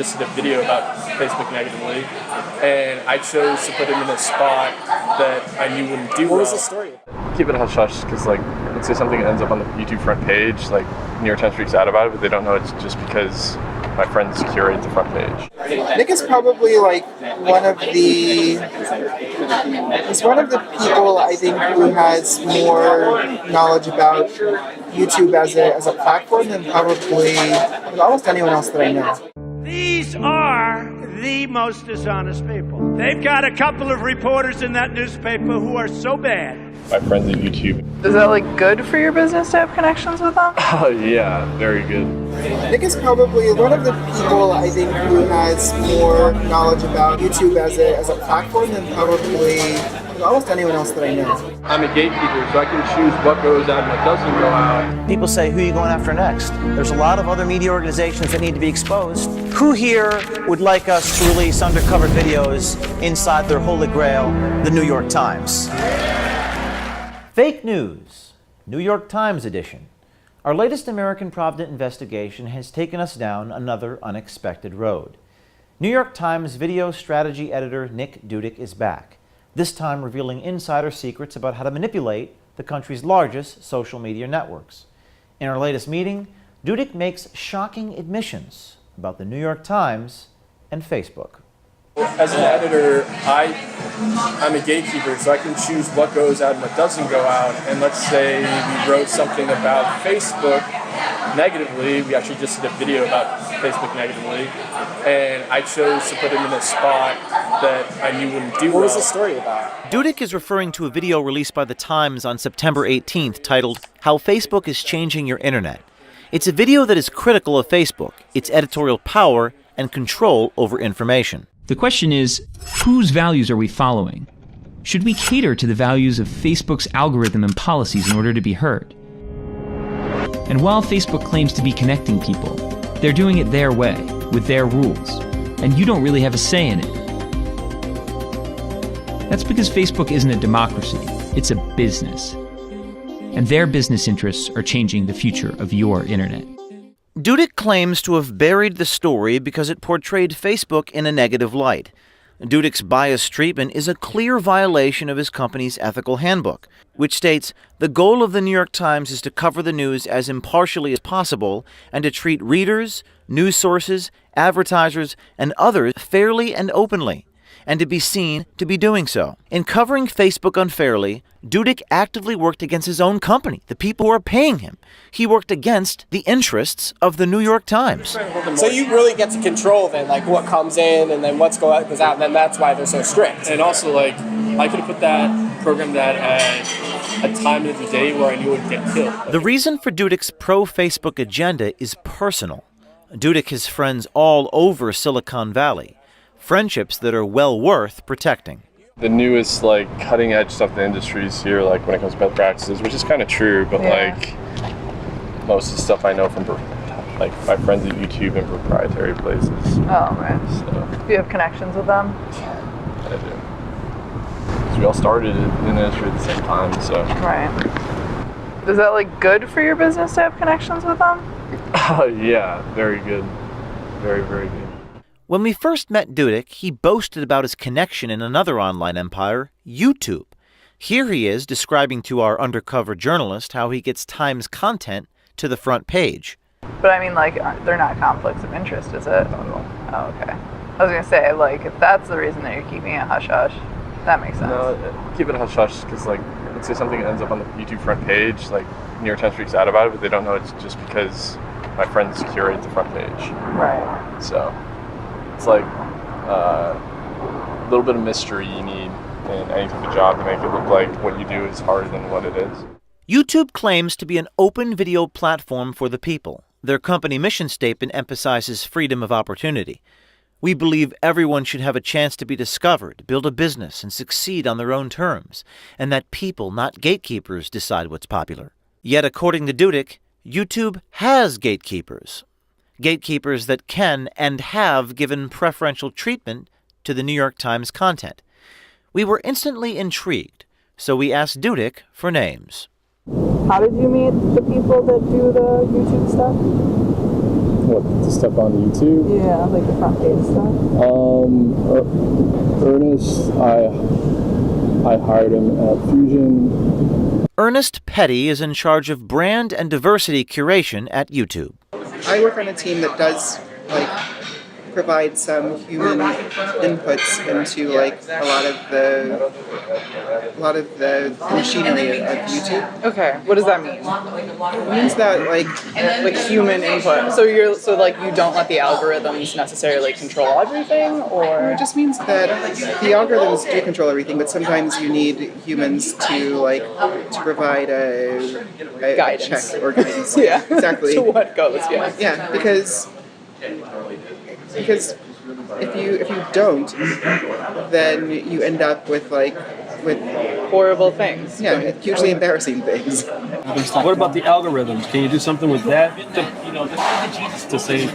just did a video about Facebook negatively, and I chose to put him in a spot that I knew wouldn't do well. What was the story? Keep it hush-hush, because let's say something ends up on the YouTube front page, New York Times freaks out about it, but they don't know it's just because my friends curate the front page. Nick is probably one of the people I think who has more knowledge about YouTube as a platform than probably almost anyone else that I know. These are the most dishonest people. They've got a couple of reporters in that newspaper who are so bad. My friends at YouTube. Is that good for your business to have connections with them? Oh yeah, very good. Nick is probably one of the people I think who has more knowledge about YouTube as a platform than probably almost anyone else that I know. I'm a gatekeeper, so I can choose what goes out and what doesn't go out. People say, who are you going after next? There's a lot of other media organizations that need to be exposed. Who here would like us to release undercover videos inside their holy grail, the New York Times? Fake news, New York Times edition. Our latest American Provident investigation has taken us down another unexpected road. New York Times video strategy editor Nick Dudich is back, this time revealing insider secrets about how to manipulate the country's largest social media networks. In our latest meeting, Dudich makes shocking admissions about the New York Times and Facebook. As an editor, I'm a gatekeeper, so I can choose what goes out and what doesn't go out. And let's say we wrote something about Facebook negatively. We actually just did a video about Facebook negatively, and I chose to put him in a spot that I knew wouldn't do well. What was the story about? Dudich is referring to a video released by The Times on September 18th titled, "How Facebook is Changing Your Internet." It's a video that is critical of Facebook, its editorial power, and control over information. The question is, whose values are we following? Should we cater to the values of Facebook's algorithm and policies in order to be heard? And while Facebook claims to be connecting people, they're doing it their way, with their rules, and you don't really have a say in it. That's because Facebook isn't a democracy, it's a business. And their business interests are changing the future of your internet. Dudich claims to have buried the story because it portrayed Facebook in a negative light. Dudich's biased treatment is a clear violation of his company's ethical handbook, which states, "The goal of the New York Times is to cover the news as impartially as possible and to treat readers, news sources, advertisers, and others fairly and openly, and to be seen to be doing so." In covering Facebook unfairly, Dudich actively worked against his own company, the people who are paying him. He worked against the interests of the New York Times. So you really get to control then, what comes in and then what goes out, and then that's why they're so strict. And also, I could have put programmed that at a time of the day where I knew it would get killed. The reason for Dudich's pro-Facebook agenda is personal. Dudich has friends all over Silicon Valley, friendships that are well worth protecting. The newest cutting edge stuff in the industry is here, when it comes to best practices, which is kind of true, but most of the stuff I know from my friends at YouTube and proprietary places. Oh, right. So Do you have connections with them? I do. Because we all started in the industry at the same time, so. Right. Is that good for your business to have connections with them? Oh yeah, very good. Very, very good. When we first met Dudich, he boasted about his connection in another online empire, YouTube. Here he is describing to our undercover journalist how he gets Times content to the front page. But I mean, they're not conflicts of interest, is it? Not at all. Oh, okay. I was going to say, if that's the reason that you're keeping it hush-hush, that makes sense. No, keep it hush-hush, because let's say something ends up on the YouTube front page, New York Times freaks out about it, but they don't know it's just because my friends curate the front page. Right. So it's a little bit of mystery you need in any type of job to make it look like what you do is harder than what it is. YouTube claims to be an open video platform for the people. Their company mission statement emphasizes freedom of opportunity. We believe everyone should have a chance to be discovered, build a business, and succeed on their own terms, and that people, not gatekeepers, decide what's popular. Yet, according to Dudich, YouTube has gatekeepers. Gatekeepers that can and have given preferential treatment to the New York Times content. We were instantly intrigued, so we asked Dudich for names. How did you meet the people that do the YouTube stuff? What, the stuff on YouTube? Yeah, like the front page stuff. Ernest, I hired him at Fusion. Ernest Petty is in charge of brand and diversity curation at YouTube. I work on a team that does provide some human inputs into a lot of the machinery of YouTube. Okay, what does that mean? It means that Like human input. So you don't let the algorithms necessarily control everything, or it just means that the algorithms do control everything, but sometimes you need humans to provide a Guidance. check or guidance. yeah, Exactly. to what goes? Yeah. Yeah, because if you don't, then you end up with Horrible things. hugely embarrassing things. What about the algorithms? Can you do something with that to say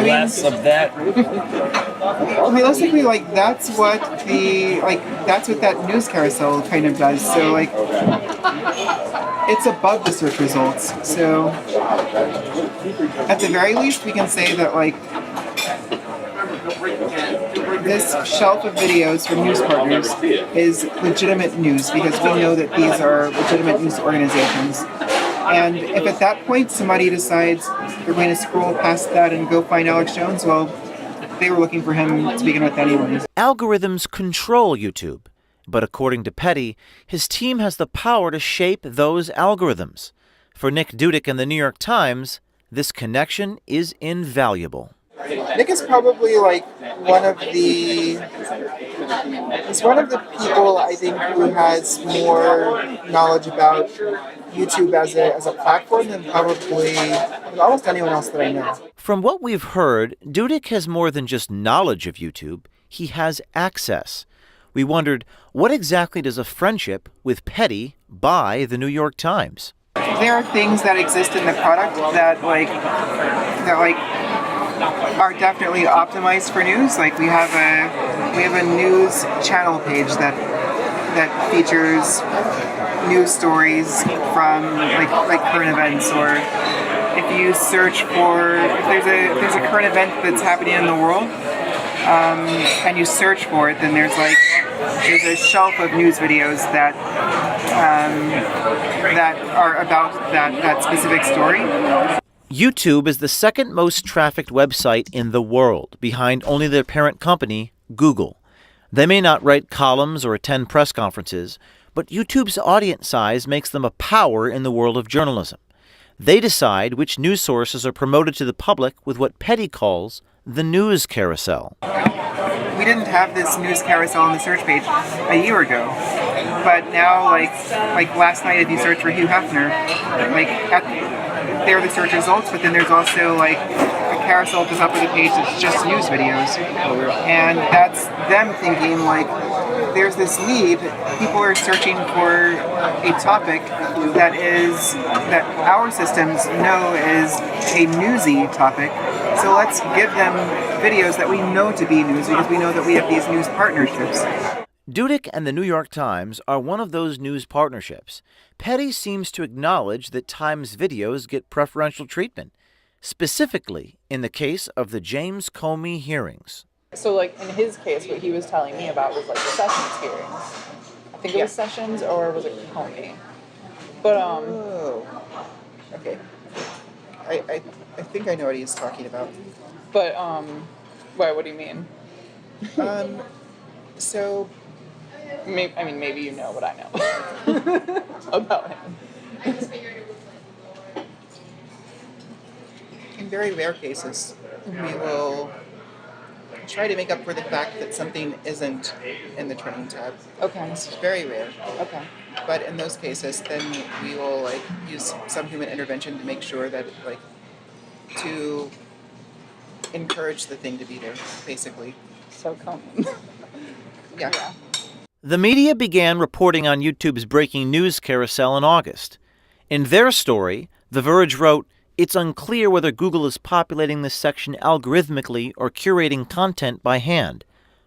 less of that? Realistically, that's what that news carousel kind of does. So it's above the search results. So at the very least, we can say that this shelf of videos from news partners is legitimate news because we know that these are legitimate news organizations. And if at that point somebody decides they're going to scroll past that and go find Alex Jones, well, they were looking for him to begin with anyway. Algorithms control YouTube, but according to Petty, his team has the power to shape those algorithms. For Nick Dudich and the New York Times, this connection is invaluable. Nick is probably one of the people I think who has more knowledge about YouTube as a platform than probably almost anyone else that I know. From what we've heard, Dudich has more than just knowledge of YouTube, he has access. We wondered, what exactly does a friendship with Petty buy the New York Times? There are things that exist in the product that are definitely optimized for news. We have a news channel page that features news stories from current events, or if you search for if there's a current event that's happening in the world, and you search for it, then there's a shelf of news videos that are about that specific story. YouTube is the second most trafficked website in the world, behind only their parent company, Google. They may not write columns or attend press conferences, but YouTube's audience size makes them a power in the world of journalism. They decide which news sources are promoted to the public with what Petty calls the news carousel. We didn't have this news carousel on the search page a year ago, but now, last night, if you search for Hugh Hefner, there are the search results, but then there's also a carousel at the top of the page that's just news videos, and that's them thinking there's this need. People are searching for a topic that our systems know is a newsy topic. So let's give them videos that we know to be news because we know that we have these news partnerships. Dudich and the New York Times are one of those news partnerships. Petty seems to acknowledge that Times videos get preferential treatment, specifically in the case of the James Comey hearings. So in his case, what he was telling me about was the Sessions hearings. I think it was Sessions, or was it Comey? But okay. I think I know what he's talking about. But why? What do you mean? So. Maybe you know what I know about him. In very rare cases, we will try to make up for the fact that something isn't in the trending tab. Okay. It's very rare. Okay. But in those cases, then we will use some human intervention to make sure that to encourage the thing to be there, basically. So common. Yeah. The media began reporting on YouTube's breaking news carousel in August. In their story, The Verge wrote, "It's unclear whether Google is populating this section algorithmically or curating content by hand."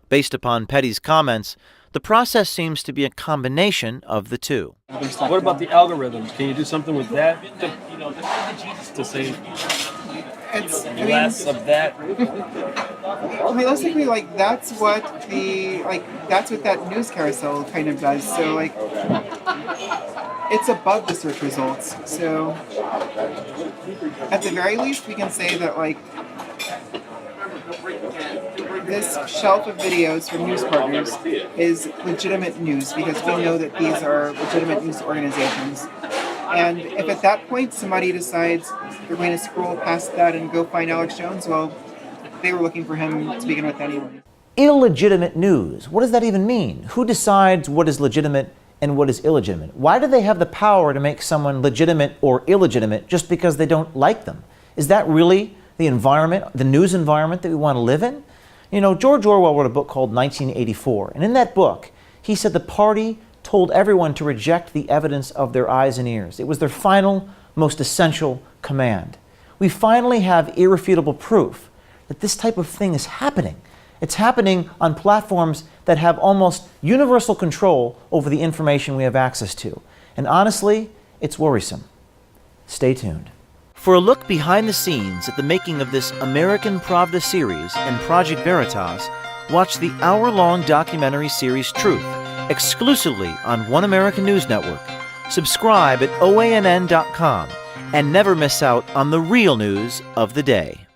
Based upon Petty's comments, the process seems to be a combination of the two. What about the algorithms? Can you do something with that to say it's less of that. realistically, like that's what that news carousel kind of does. So like, it's above the search results. So at the very least, we can say that like this shelf of videos from news partners is legitimate news because we know that these are legitimate news organizations. And if at that point somebody decides they're going to scroll past that and go find Alex Jones, well, they were looking for him to begin with anyway. Illegitimate news. What does that even mean? Who decides what is legitimate and what is illegitimate? Why do they have the power to make someone legitimate or illegitimate just because they don't like them? Is that really the environment, the news environment that we want to live in? You know, George Orwell wrote a book called 1984, and in that book, he said the party told everyone to reject the evidence of their eyes and ears. It was their final, most essential command. We finally have irrefutable proof that this type of thing is happening. It's happening on platforms that have almost universal control over the information we have access to. And honestly, it's worrisome. Stay tuned. For a look behind the scenes at the making of this American Pravda series and Project Veritas, watch the hour-long documentary series Truth, exclusively on One American News Network. Subscribe at OANN.com and never miss out on the real news of the day.